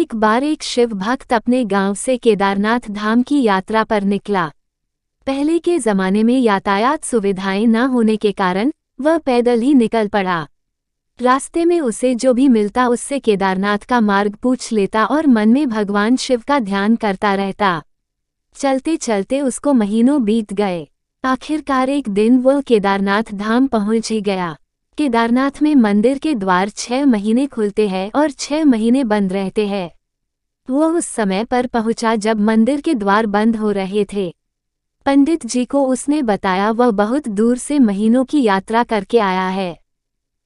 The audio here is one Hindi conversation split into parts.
एक बार एक शिव भक्त अपने गांव से केदारनाथ धाम की यात्रा पर निकला। पहले के जमाने में यातायात सुविधाएं न होने के कारण वह पैदल ही निकल पड़ा। रास्ते में उसे जो भी मिलता उससे केदारनाथ का मार्ग पूछ लेता और मन में भगवान शिव का ध्यान करता रहता। चलते चलते उसको महीनों बीत गए। आखिरकार एक दिन वह केदारनाथ धाम पहुंच ही गया। केदारनाथ में मंदिर के द्वार 6 महीने खुलते हैं और 6 महीने बंद रहते हैं। वह उस समय पर पहुंचा जब मंदिर के द्वार बंद हो रहे थे। पंडित जी को उसने बताया वह बहुत दूर से महीनों की यात्रा करके आया है।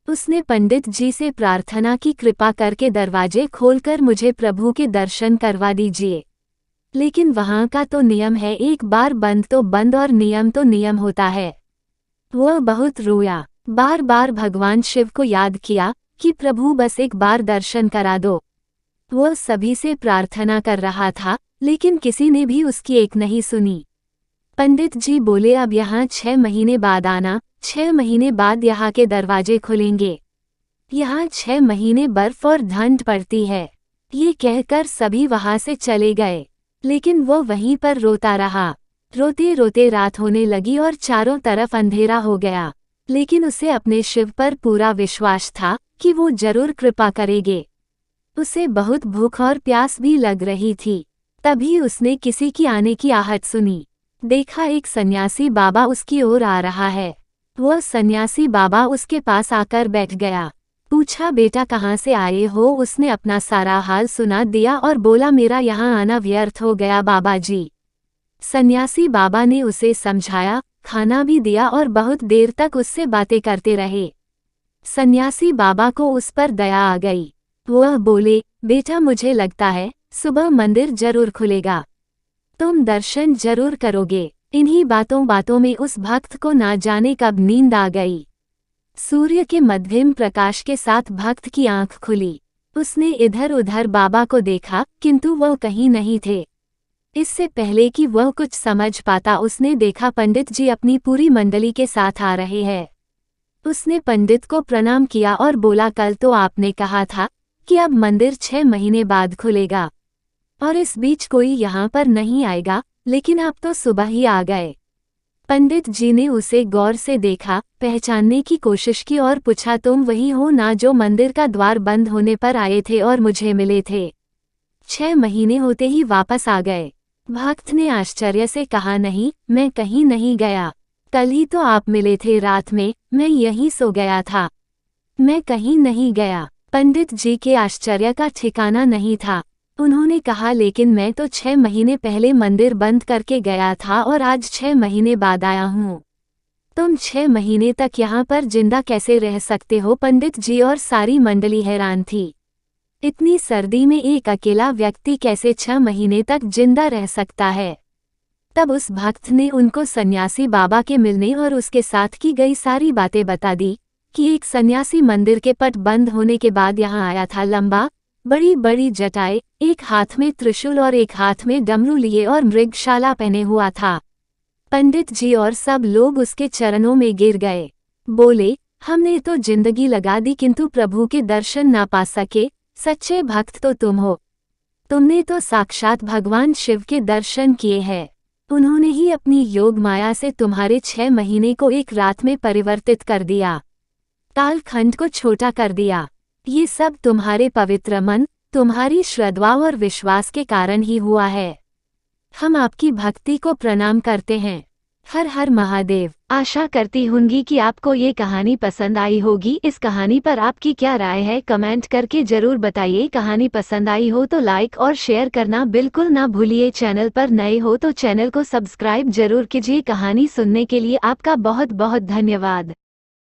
उसने पंडित जी से प्रार्थना की, कृपा करके दरवाजे खोलकर मुझे प्रभु के दर्शन करवा दीजिए। लेकिन वहाँ का तो नियम है, एक बार बंद तो बंद और नियम तो नियम होता है। वह बहुत रोया, बार बार भगवान शिव को याद किया कि प्रभु बस एक बार दर्शन करा दो। वह सभी से प्रार्थना कर रहा था लेकिन किसी ने भी उसकी एक नहीं सुनी। पंडित जी बोले, अब यहाँ 6 महीने बाद आना, 6 महीने बाद यहाँ के दरवाजे खुलेंगे। यहाँ 6 महीने बर्फ और ठंड पड़ती है। ये कहकर सभी वहाँ से चले गए, लेकिन वो वहीं पर रोता रहा। रोते रोते रात होने लगी और चारों तरफ अंधेरा हो गया, लेकिन उसे अपने शिव पर पूरा विश्वास था कि वो जरूर कृपा करेंगे। उसे बहुत भूख और प्यास भी लग रही थी। तभी उसने किसी की आने की आहट सुनी। देखा एक सन्यासी बाबा उसकी ओर आ रहा है। वह सन्यासी बाबा उसके पास आकर बैठ गया। पूछा, बेटा कहाँ से आए हो? उसने अपना सारा हाल सुना दिया और बोला, मेरा यहाँ आना व्यर्थ हो गया बाबा जी। सन्यासी बाबा ने उसे समझाया, खाना भी दिया और बहुत देर तक उससे बातें करते रहे। सन्यासी बाबा को उस पर दया आ गई। वह बोले, बेटा मुझे लगता है सुबह मंदिर जरूर खुलेगा, तुम दर्शन जरूर करोगे। इन्हीं बातों में उस भक्त को ना जाने कब नींद आ गई। सूर्य के मध्यम प्रकाश के साथ भक्त की आंख खुली। उसने इधर उधर बाबा को देखा किंतु वह कहीं नहीं थे। इससे पहले कि वह कुछ समझ पाता उसने देखा पंडित जी अपनी पूरी मंडली के साथ आ रहे हैं। उसने पंडित को प्रणाम किया और बोला, कल तो आपने कहा था कि अब मंदिर 6 महीने बाद खुलेगा और इस बीच कोई यहाँ पर नहीं आएगा, लेकिन आप तो सुबह ही आ गए। पंडित जी ने उसे गौर से देखा, पहचानने की कोशिश की और पूछा, तुम वही हो ना जो मंदिर का द्वार बंद होने पर आए थे और मुझे मिले थे? 6 महीने होते ही वापस आ गए। भक्त ने आश्चर्य से कहा, नहीं, मैं कहीं नहीं गया। कल ही तो आप मिले थे रात में, मैं यहीं सो गया था, मैं कहीं नहीं गया। पंडित जी के आश्चर्य का ठिकाना नहीं था। उन्होंने कहा, लेकिन मैं तो 6 महीने पहले मंदिर बंद करके गया था और आज 6 महीने बाद आया हूँ। तुम 6 महीने तक यहाँ पर जिंदा कैसे रह सकते हो? पंडित जी और सारी मंडली हैरान थी। इतनी सर्दी में एक अकेला व्यक्ति कैसे 6 महीने तक जिंदा रह सकता है? तब उस भक्त ने उनको सन्यासी बाबा के मिलने और उसके साथ की गई सारी बातें बता दी कि एक सन्यासी मंदिर के पट बंद होने के बाद यहाँ आया था, लंबा, बड़ी बड़ी जटाएं, एक हाथ में त्रिशूल और एक हाथ में डमरू लिए और मृगशाला पहने हुआ था। पंडित जी और सब लोग उसके चरणों में गिर गए। बोले, हमने तो जिंदगी लगा दी किंतु प्रभु के दर्शन ना पा सके। सच्चे भक्त तो तुम हो। तुमने तो साक्षात भगवान शिव के दर्शन किए हैं। उन्होंने ही अपनी योग माया से तुम्हारे 6 महीने को एक रात में परिवर्तित कर दिया, कालखंड को छोटा कर दिया। ये सब तुम्हारे पवित्र मन, तुम्हारी श्रद्धा और विश्वास के कारण ही हुआ है। हम आपकी भक्ति को प्रणाम करते हैं। हर हर महादेव। आशा करती हूँगी कि आपको ये कहानी पसंद आई होगी। इस कहानी पर आपकी क्या राय है कमेंट करके जरूर बताइए। कहानी पसंद आई हो तो लाइक और शेयर करना बिल्कुल ना भूलिए। चैनल पर नए हो तो चैनल को सब्सक्राइब जरूर कीजिए। कहानी सुनने के लिए आपका बहुत बहुत धन्यवाद।